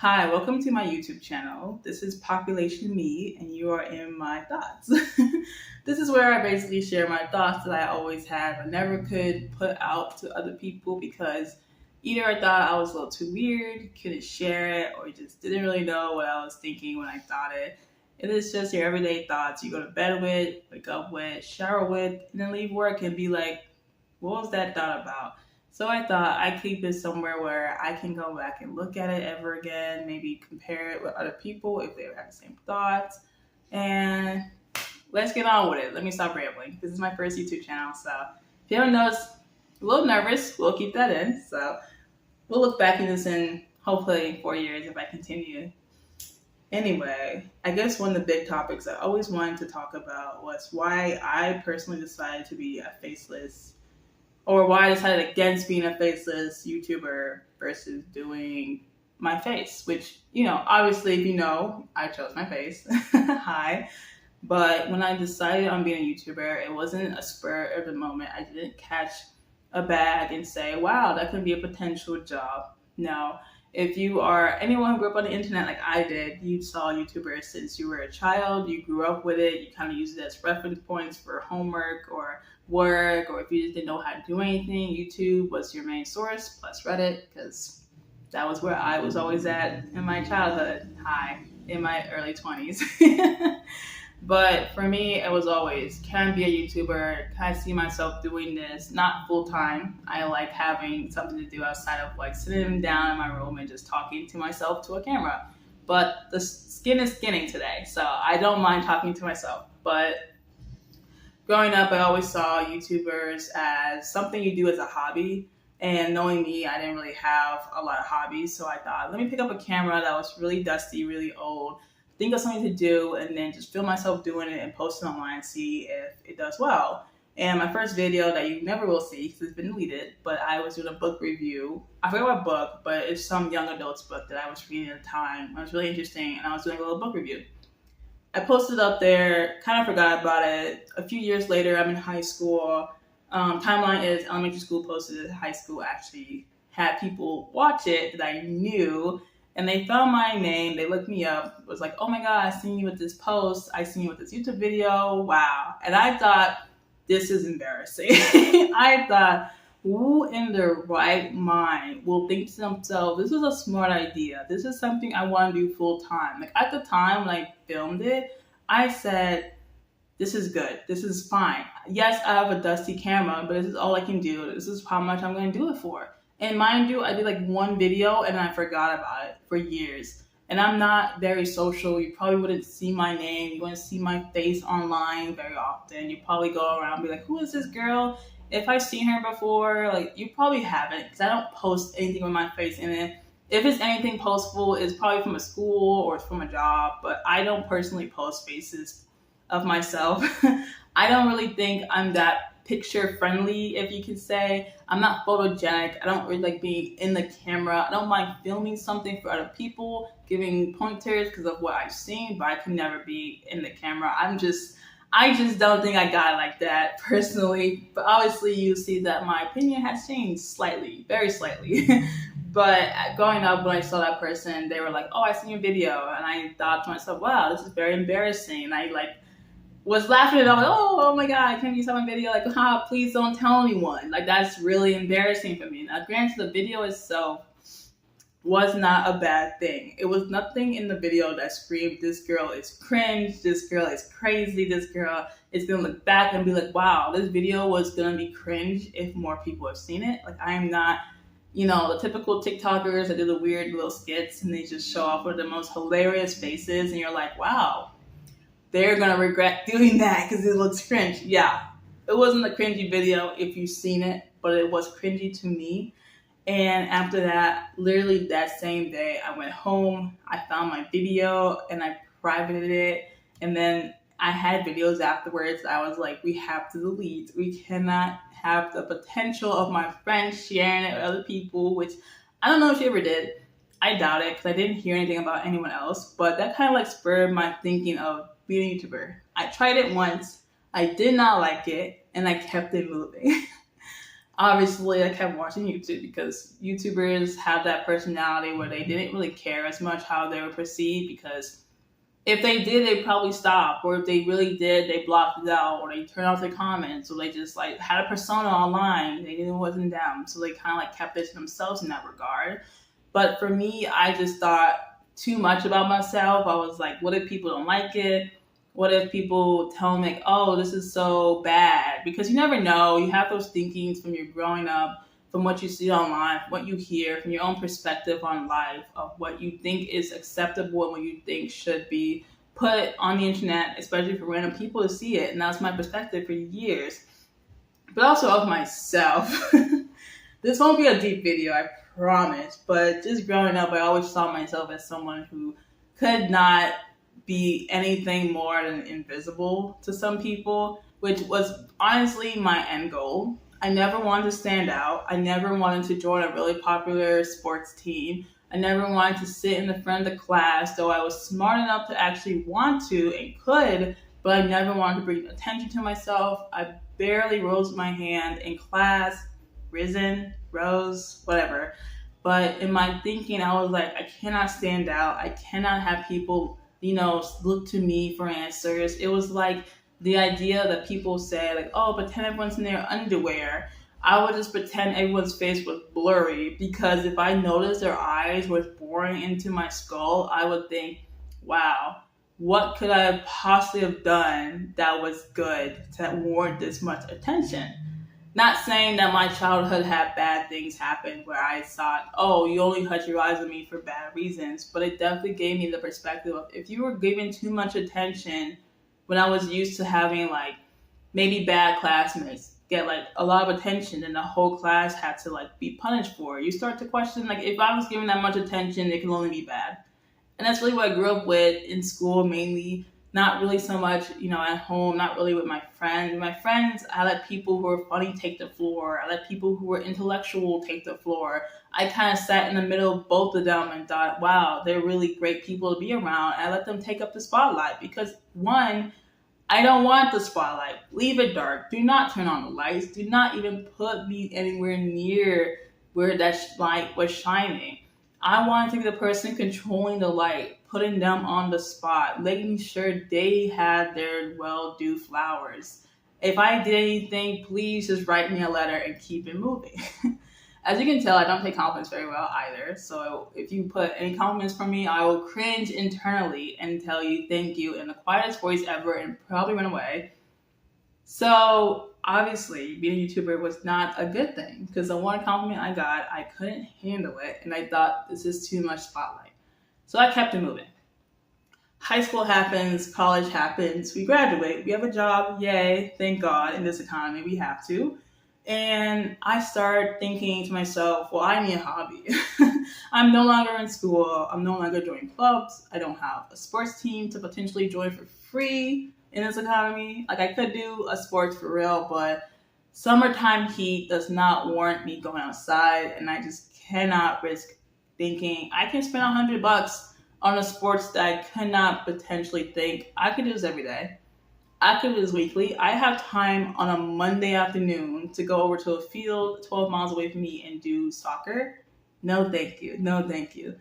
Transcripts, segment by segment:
Hi, welcome to my YouTube channel. This is Population Me, and you are in my thoughts. This is where I basically share my thoughts that I always had but never could put out to other people because either I thought I was a little too weird, couldn't share it, or just didn't really know what I was thinking when I thought it. It is just your everyday thoughts you go to bed with, wake up with, shower with, and then leave work and be like, what was that thought about? So I thought I'd keep it somewhere where I can go back and look at it ever again, maybe compare it with other people if they have the same thoughts. And let's get on with it. Let me stop rambling. This is my first YouTube channel, so if you haven't noticed, a little nervous, we'll keep that in. So we'll look back at this in hopefully 4 years if I continue. Anyway, I guess one of the big topics I always wanted to talk about was why I personally decided to be a faceless or why I decided against being a faceless YouTuber versus doing my face, which, obviously, if you know, I chose my face. Hi. But when I decided on being a YouTuber, it wasn't a spur of the moment. I didn't catch a bag and say, wow, that could be a potential job. No. If you are anyone who grew up on the internet like I did, you saw YouTubers since you were a child, you grew up with it, you kind of use it as reference points for homework or work, or if you just didn't know how to do anything, YouTube was your main source, plus Reddit, because that was where I was always at in my childhood, in my early 20s. But for me, it was always, can I be a YouTuber? Can I see myself doing this? Not full time. I like having something to do outside of sitting down in my room and just talking to myself to a camera. But the skin is skinning today, so I don't mind talking to myself. But growing up, I always saw YouTubers as something you do as a hobby. And knowing me, I didn't really have a lot of hobbies. So I thought, let me pick up a camera that was really dusty, really old, think of something to do, and then just film myself doing it and post it online and see if it does well. And my first video that you never will see because it's been deleted, but I was doing a book review. I forgot what book, but it's some young adult's book that I was reading at the time. It was really interesting, and I was doing a little book review. I posted up there, kind of forgot about it. A few years later, I'm in high school. Timeline is elementary school posted it, high school actually had people watch it that I knew, and they found my name, they looked me up, was like, oh my God, I seen you with this post, I seen you with this YouTube video, wow. And I thought, this is embarrassing. I thought, who in their right mind will think to themselves, this is a smart idea, this is something I want to do full time. At the time when I filmed it, I said, this is good, this is fine. Yes, I have a dusty camera, but this is all I can do, this is how much I'm going to do it for. And mind you, I did one video and I forgot about it for years. And I'm not very social. You probably wouldn't see my name. You wouldn't see my face online very often. You probably go around and be like, who is this girl? If I've seen her before, you probably haven't, because I don't post anything with my face in it. If it's anything postable, it's probably from a school or it's from a job, but I don't personally post faces of myself. I don't really think I'm that picture friendly, if you could say. I'm not photogenic. I don't really like being in the camera. I don't mind filming something for other people, giving pointers because of what I've seen, but I can never be in the camera. I just don't think I got it like that personally. But obviously you see that my opinion has changed slightly, very slightly. But growing up, when I saw that person, they were like, oh, I seen your video. And I thought to myself, wow, this is very embarrassing. And I was laughing at it. I was like, oh my God, can't you saw my video? Please don't tell anyone. That's really embarrassing for me. Now, granted, the video itself was not a bad thing. It was nothing in the video that screamed, this girl is cringe, this girl is crazy, this girl is gonna look back and be like, wow, this video was gonna be cringe if more people have seen it. I am not, the typical TikTokers that do the weird little skits and they just show off with the most hilarious faces and you're like, wow, they're going to regret doing that because it looks cringe. Yeah, it wasn't a cringy video if you've seen it, but it was cringy to me. And after that, literally that same day, I went home, I found my video, and I privated it. And then I had videos afterwards. I was like, we have to delete. We cannot have the potential of my friends sharing it with other people, which I don't know if she ever did. I doubt it because I didn't hear anything about anyone else. But that kind of spurred my thinking of being a YouTuber. I tried it once, I did not like it, and I kept it moving. obviously I kept watching YouTube because YouTubers have that personality where they didn't really care as much how they were perceived, because if they did, they'd probably stop. Or if they really did, they blocked it out, or they turned off their comments, or they just like had a persona online. They knew it wasn't them. So they kind of like kept it to themselves in that regard. But for me, I just thought too much about myself. I was like, what if people don't like it? What if people tell me like, oh, this is so bad? Because you never know. You have those thinkings from your growing up, from what you see online, from what you hear, from your own perspective on life, of what you think is acceptable and what you think should be put on the internet, especially for random people to see it. And that's my perspective for years. But also of myself. This won't be a deep video, I promise. But just growing up, I always saw myself as someone who could not be anything more than invisible to some people, which was honestly my end goal. I never wanted to stand out. I never wanted to join a really popular sports team. I never wanted to sit in the front of the class, though I was smart enough to actually want to and could, but I never wanted to bring attention to myself. I barely rose my hand in class, rose, whatever. But in my thinking, I was like, I cannot stand out. I cannot have people, look to me for answers. It was like the idea that people say, like, oh, pretend everyone's in their underwear. I would just pretend everyone's face was blurry, because if I noticed their eyes were boring into my skull, I would think, wow, what could I possibly have done that was good to warrant this much attention? Not saying that my childhood had bad things happen where I thought, oh, you only shut your eyes on me for bad reasons, but it definitely gave me the perspective of, if you were given too much attention when I was used to having like maybe bad classmates get like a lot of attention and the whole class had to like be punished for it, you start to question, like, if I was given that much attention, it can only be bad. And that's really what I grew up with in school, mainly. Not really so much, at home, not really with my friends. With my friends, I let people who were funny take the floor. I let people who were intellectual take the floor. I kind of sat in the middle of both of them and thought, wow, they're really great people to be around. And I let them take up the spotlight because, one, I don't want the spotlight. Leave it dark. Do not turn on the lights. Do not even put me anywhere near where that light was shining. I wanted to be the person controlling the light, putting them on the spot, making sure they had their well-due flowers. If I did anything, please just write me a letter and keep it moving. As you can tell, I don't take compliments very well either. So if you put any compliments from me, I will cringe internally and tell you thank you in the quietest voice ever and probably run away. So obviously, being a YouTuber was not a good thing, because the one compliment I got, I couldn't handle it, and I thought, this is too much spotlight. So I kept it moving. High school happens, college happens, we graduate, we have a job, yay, thank God, in this economy, we have to. And I started thinking to myself, well, I need a hobby. I'm no longer in school, I'm no longer joining clubs, I don't have a sports team to potentially join for free in this economy. Like, I could do a sports for real, but summertime heat does not warrant me going outside, and I just cannot risk thinking I can spend $100 on a sports that I cannot potentially think I could do this every day. I could do this weekly. I have time on a Monday afternoon to go over to a field 12 miles away from me and do soccer. No, thank you. No, thank you.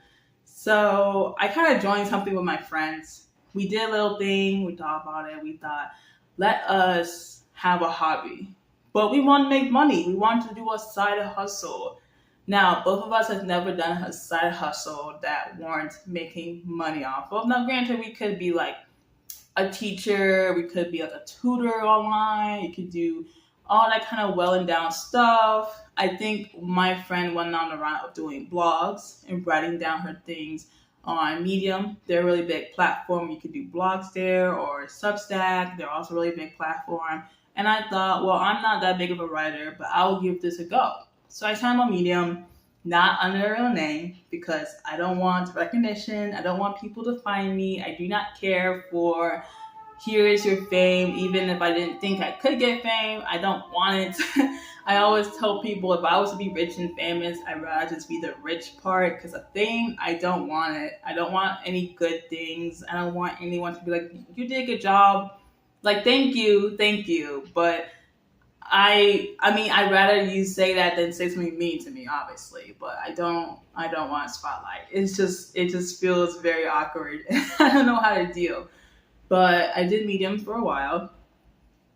So I kind of joined something with my friends. We did a little thing. We thought about it. We thought, let us have a hobby. But we want to make money. We want to do a side hustle. Now, both of us have never done a side hustle that warrants making money off of. Now, granted, we could be like a teacher. We could be like a tutor online. You could do all that kind of well and down stuff. I think my friend went on the route of doing blogs and writing down her things on Medium. They're a really big platform. You could do blogs there, or Substack. They're also a really big platform. And I thought, well, I'm not that big of a writer, but I will give this a go. So I signed on Medium, not under a real name, because I don't want recognition. I don't want people to find me. I do not care for, here is your fame. Even if I didn't think I could get fame, I don't want it. I always tell people, if I was to be rich and famous, I'd rather just be the rich part, because a fame, I don't want it. I don't want any good things. I don't want anyone to be like, you did a good job. Like, thank you. But I mean, I'd rather you say that than say something mean to me, obviously. But I don't want a spotlight. It just feels very awkward. I don't know how to deal. But I did meet him for a while,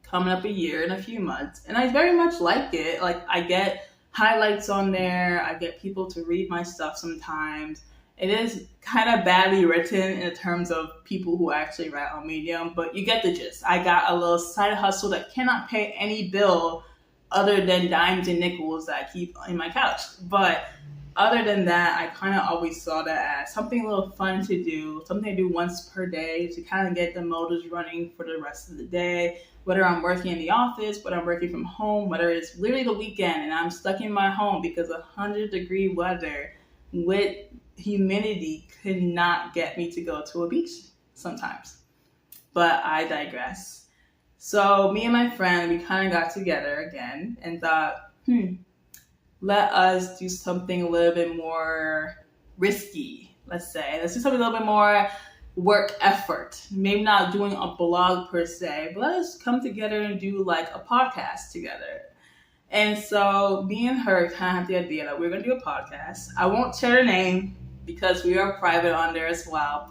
coming up a year in a few months, and I very much like it. Like, I get highlights on there. I get people to read my stuff sometimes. It is kind of badly written in terms of people who actually write on Medium, but you get the gist. I got a little side hustle that cannot pay any bill other than dimes and nickels that I keep in my couch. But other than that, I kind of always saw that as something a little fun to do, something to do once per day to kind of get the motors running for the rest of the day. Whether I'm working in the office, whether I'm working from home, whether it's literally the weekend and I'm stuck in my home because 100-degree weather with humidity could not get me to go to a beach sometimes. But I digress. So me and my friend, we kind of got together again and thought, let us do something a little bit more risky, let's say. Let's do something a little bit more work effort. Maybe not doing a blog per se, but let us come together and do like a podcast together. And so me and her kind of had the idea that we're going to do a podcast. I won't share the name because we are private on there as well.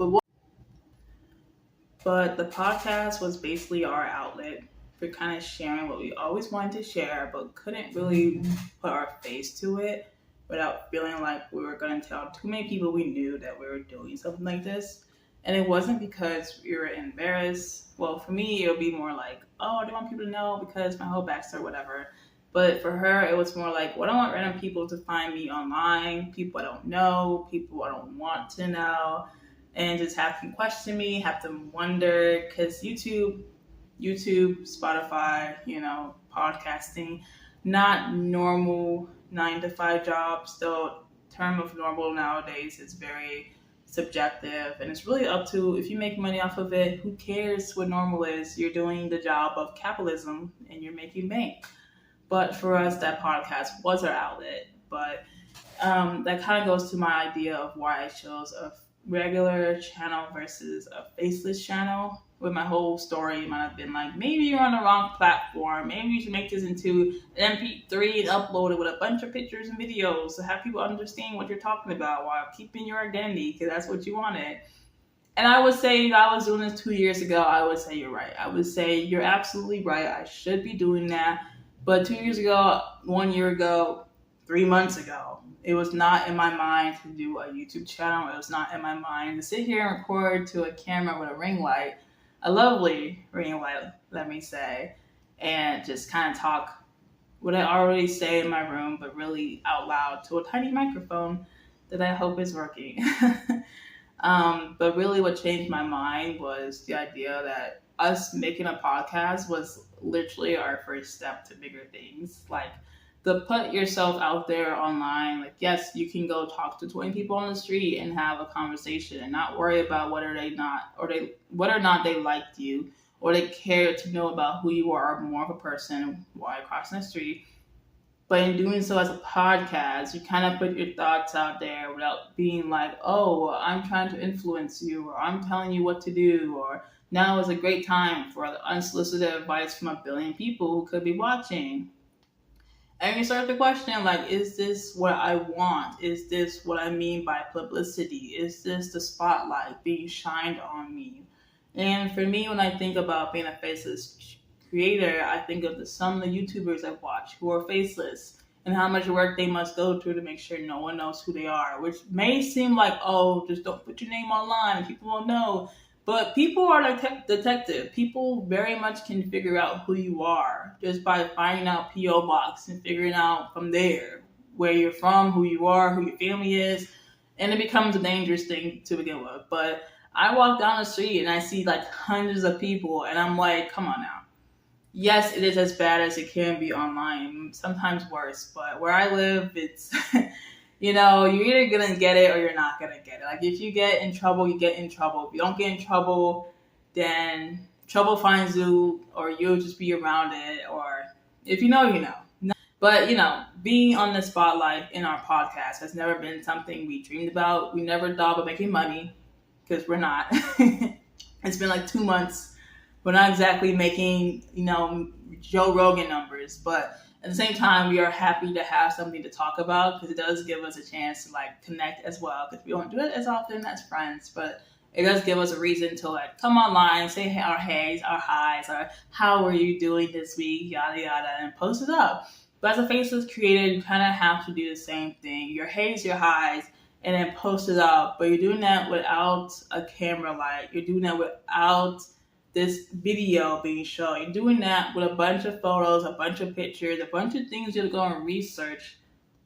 But the podcast was basically our outlet for kind of sharing what we always wanted to share, but couldn't really put our face to it without feeling like we were going to tell too many people we knew that we were doing something like this. And it wasn't because we were embarrassed. Well, for me, it would be more like, oh, I don't want people to know because my whole backstory, whatever. But for her, it was more like, well, I don't want random people to find me online, people I don't know, people I don't want to know, and just have them question me, have them wonder, because YouTube, Spotify, podcasting, not normal 9-to-5 jobs. The term of normal nowadays is very subjective, and it's really up to, if you make money off of it, who cares what normal is? You're doing the job of capitalism and you're making bank. But for us, that podcast was our outlet. But that kind of goes to my idea of why I chose a regular channel versus a faceless channel. With my whole story, it might have been like, maybe you're on the wrong platform. Maybe you should make this into an MP3 and upload it with a bunch of pictures and videos to have people understand what you're talking about while keeping your identity, because that's what you wanted. And I would say, if I was doing this 2 years ago, I would say you're right. I would say you're absolutely right. I should be doing that. But 2 years ago, 1 year ago, 3 months ago, it was not in my mind to do a YouTube channel. It was not in my mind to sit here and record to a camera with a ring light, a lovely ring light, let me say, and just kind of talk what I already say in my room, but really out loud to a tiny microphone that I hope is working. But really what changed my mind was the idea that us making a podcast was literally our first step to bigger things. Like, to put yourself out there online, like, yes, you can go talk to 20 people on the street and have a conversation and not worry about whether or not they liked you or they care to know about who you are more of a person while crossing the street. But in doing so as a podcast, you kind of put your thoughts out there without being like, oh, I'm trying to influence you, or I'm telling you what to do, or now is a great time for unsolicited advice from a billion people who could be watching. And you start to question, like, is this what I want? Is this what I mean by publicity? Is this the spotlight being shined on me? And for me, when I think about being a faceless creator, I think of some of the YouTubers I watch who are faceless and how much work they must go through to make sure no one knows who they are, which may seem like, oh, just don't put your name online and people won't know. But people are like detective. People very much can figure out who you are just by finding out P.O. Box and figuring out from there where you're from, who you are, who your family is. And it becomes a dangerous thing to begin with. But I walk down the street and I see like hundreds of people and I'm like, come on now. Yes, it is as bad as it can be online, sometimes worse. But where I live, it's, you're either going to get it or you're not going to get it. Like, if you get in trouble, you get in trouble. If you don't get in trouble, then trouble finds you, or you'll just be around it. Or if you know, you know. But, being on the spotlight in our podcast has never been something we dreamed about. We never thought about making money, because we're not. It's been like 2 months We're not exactly making, Joe Rogan numbers, but at the same time, we are happy to have something to talk about because it does give us a chance to like connect as well. Because we don't do it as often as friends, but it does give us a reason to like come online, say hey, our hays, our highs, our how are you doing this week, yada yada, and post it up. But as a faceless creator, you kind of have to do the same thing. Your hays, your highs, and then post it up. But you're doing that without a camera light. You're doing that without this video being shown. You're doing that with a bunch of photos, a bunch of pictures, a bunch of things you're going to research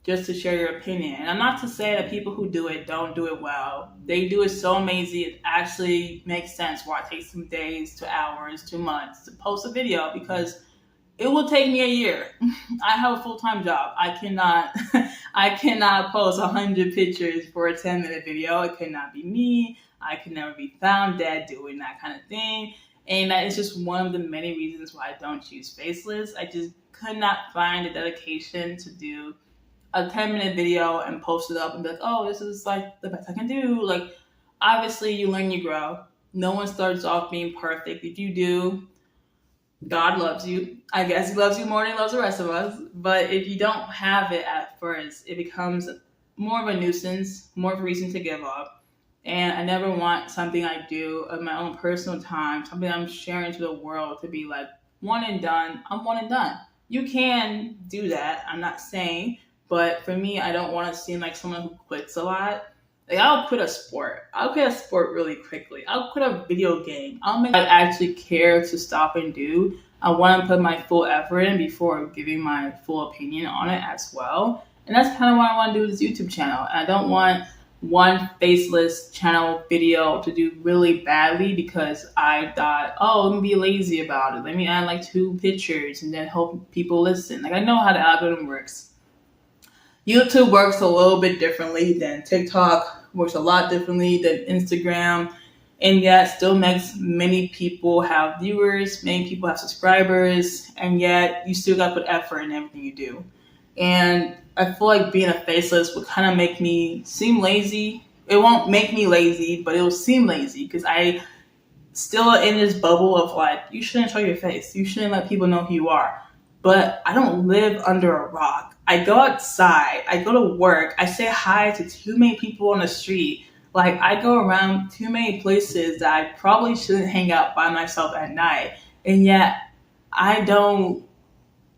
just to share your opinion. And I'm not to say that people who do it don't do it well. They do it so amazing, it actually makes sense why it takes them days to hours to months to post a video because it will take me a year. I have a full-time job. I cannot post 100 pictures for a 10-minute video. It cannot be me. I could never be found dead doing that kind of thing. And that is just one of the many reasons why I don't choose Faceless. I just could not find the dedication to do a 10-minute video and post it up and be like, oh, this is like the best I can do. Like, obviously you learn, you grow. No one starts off being perfect. If you do, God loves you. I guess he loves you more than he loves the rest of us. But if you don't have it at first, it becomes more of a nuisance, more of a reason to give up. And I never want something I do of my own personal time, something I'm sharing to the world to be like one and done. I'm one and done. You can do that. I'm not saying. But for me, I don't want to seem like someone who quits a lot. Like, I'll quit a sport. I'll quit a sport really quickly. I'll quit a video game. I'll make I actually care to stop and do. I want to put my full effort in before giving my full opinion on it as well. And that's kind of what I want to do with this YouTube channel. And I don't want one Faceless Channel video to do really badly because I thought, oh, let me be lazy about it. Let me add like 2 pictures and then hope people listen. Like, I know how the algorithm works. YouTube works a little bit differently than TikTok, works a lot differently than Instagram, and yet still makes many people have viewers, many people have subscribers, and yet you still got to put effort in everything you do. And I feel like being a faceless would kind of make me seem lazy. It won't make me lazy, but it will seem lazy because I still in this bubble of like, you shouldn't show your face. You shouldn't let people know who you are. But I don't live under a rock. I go outside, I go to work, I say hi to too many people on the street. Like, I go around too many places that I probably shouldn't hang out by myself at night. And yet, I don't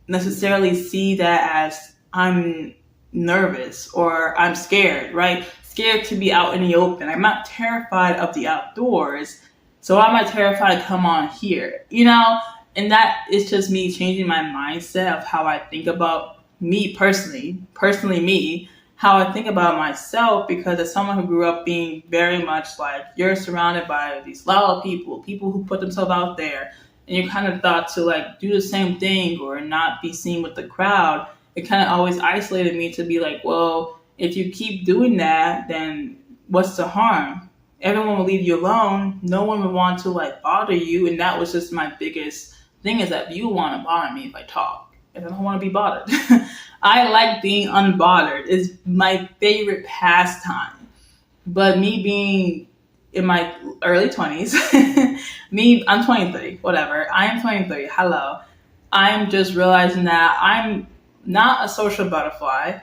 necessarily see that as I'm nervous or I'm scared, right? Scared to be out in the open. I'm not terrified of the outdoors. So why am I terrified to come on here? And that is just me changing my mindset of how I think about me personally me, how I think about myself, because as someone who grew up being very much like, you're surrounded by these loud people who put themselves out there, and you're kind of thought to like do the same thing or not be seen with the crowd. It kind of always isolated me to be like, well, if you keep doing that, then what's the harm? Everyone will leave you alone. No one would want to like bother you. And that was just my biggest thing, is that you want to bother me if I talk. If I don't want to be bothered. I like being unbothered. It's my favorite pastime. But me being in my early 20s, I'm 23, whatever. I am 23, hello. I'm just realizing that I'm not a social butterfly.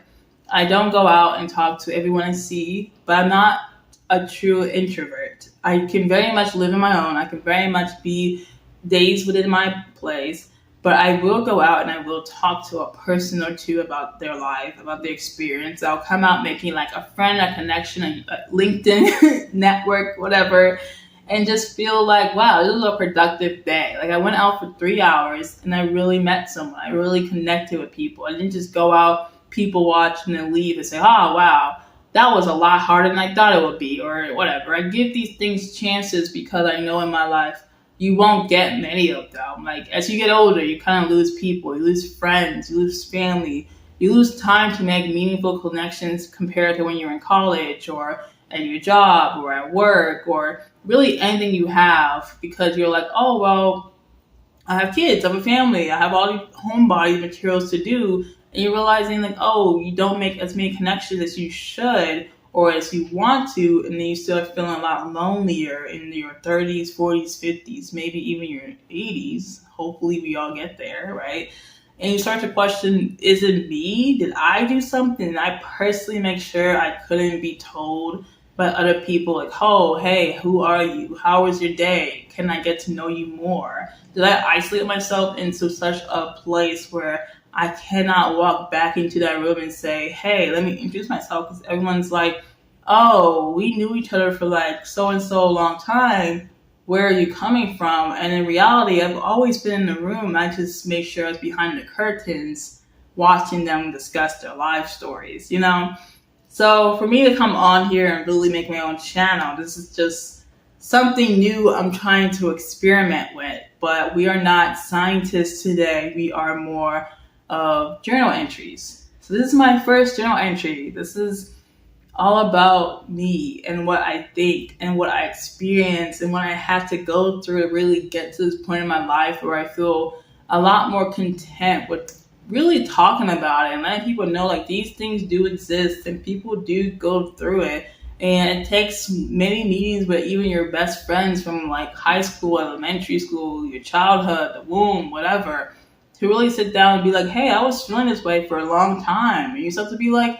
I don't go out and talk to everyone I see, but I'm not a true introvert. I can very much live in my own. I can very much be days within my place. But I will go out and I will talk to a person or two about their life, about their experience. I'll come out making like a friend, a connection, a LinkedIn network, whatever, and just feel like, wow, this was a productive day. Like, I went out for 3 hours and I really met someone. I really connected with people. I didn't just go out, people watch, and then leave and say, oh, wow, that was a lot harder than I thought it would be, or whatever. I give these things chances because I know in my life you won't get many of them. Like, as you get older, you kind of lose people, you lose friends, you lose family, you lose time to make meaningful connections compared to when you're in college or at your job or at work or really anything you have, because you're like, oh, well, I have kids, I have a family, I have all these homebody materials to do. And you're realizing like, oh, you don't make as many connections as you should, or as you want to, and then you start feeling a lot lonelier in your 30s, 40s, 50s, maybe even your 80s. Hopefully we all get there, right? And you start to question, is it me? Did I do something? And I personally make sure I couldn't be told by other people, like, oh, hey, who are you? How was your day? Can I get to know you more? Did I isolate myself into such a place where I cannot walk back into that room and say, hey, let me introduce myself? Because everyone's like, oh, we knew each other for like so and so a long time. Where are you coming from? And in reality, I've always been in the room. I just make sure I was behind the curtains watching them discuss their life stories, you know? So for me to come on here and really make my own channel, this is just something new I'm trying to experiment with. But we are not scientists today. We are more of journal entries. So this is my first journal entry. This is all about me and what I think and what I experience and what I have to go through to really get to this point in my life where I feel a lot more content with really talking about it and letting people know like these things do exist and people do go through it. And it takes many meetings with even your best friends from like high school, elementary school, your childhood, the womb, whatever, to really sit down and be like, hey, I was feeling this way for a long time. And you start to be like,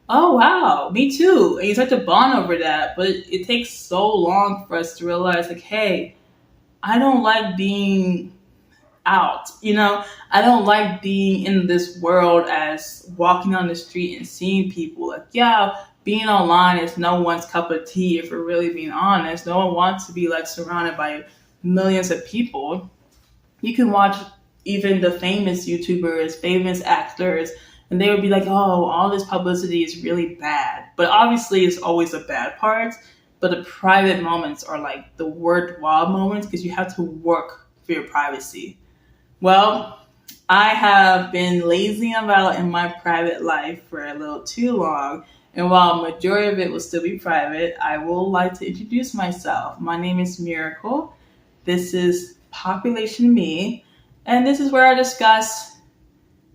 oh, wow, me too. And you start to bond over that. But it takes so long for us to realize like, hey, I don't like being out, you know? I don't like being in this world as walking on the street and seeing people. Like, yeah, being online is no one's cup of tea if we're really being honest. No one wants to be like surrounded by millions of people. You can watch even the famous YouTubers, famous actors, and they would be like, oh, all this publicity is really bad. But obviously it's always the bad parts, but the private moments are like the worthwhile moments because you have to work for your privacy. Well, I have been lazing about in my private life for a little too long, and while a majority of it will still be private, I will like to introduce myself. My name is Miracle. This is Population Me, and this is where I discuss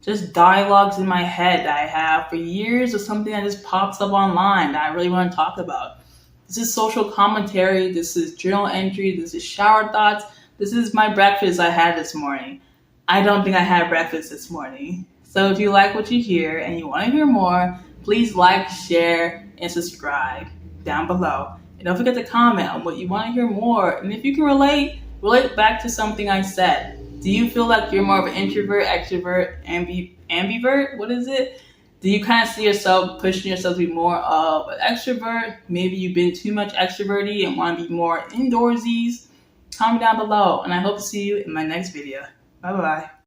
just dialogues in my head that I have for years or something that just pops up online that I really want to talk about. This is social commentary, this is journal entry, this is shower thoughts, this is my breakfast I had this morning. I don't think I had breakfast this morning. So if you like what you hear and you want to hear more, please like, share, and subscribe down below. And don't forget to comment on what you want to hear more. And if you can relate back to something I said. Do you feel like you're more of an introvert, extrovert, ambivert? What is it? Do you kind of see yourself pushing yourself to be more of an extrovert? Maybe you've been too much extroverty and want to be more indoorsy? Comment down below, and I hope to see you in my next video. Bye-bye.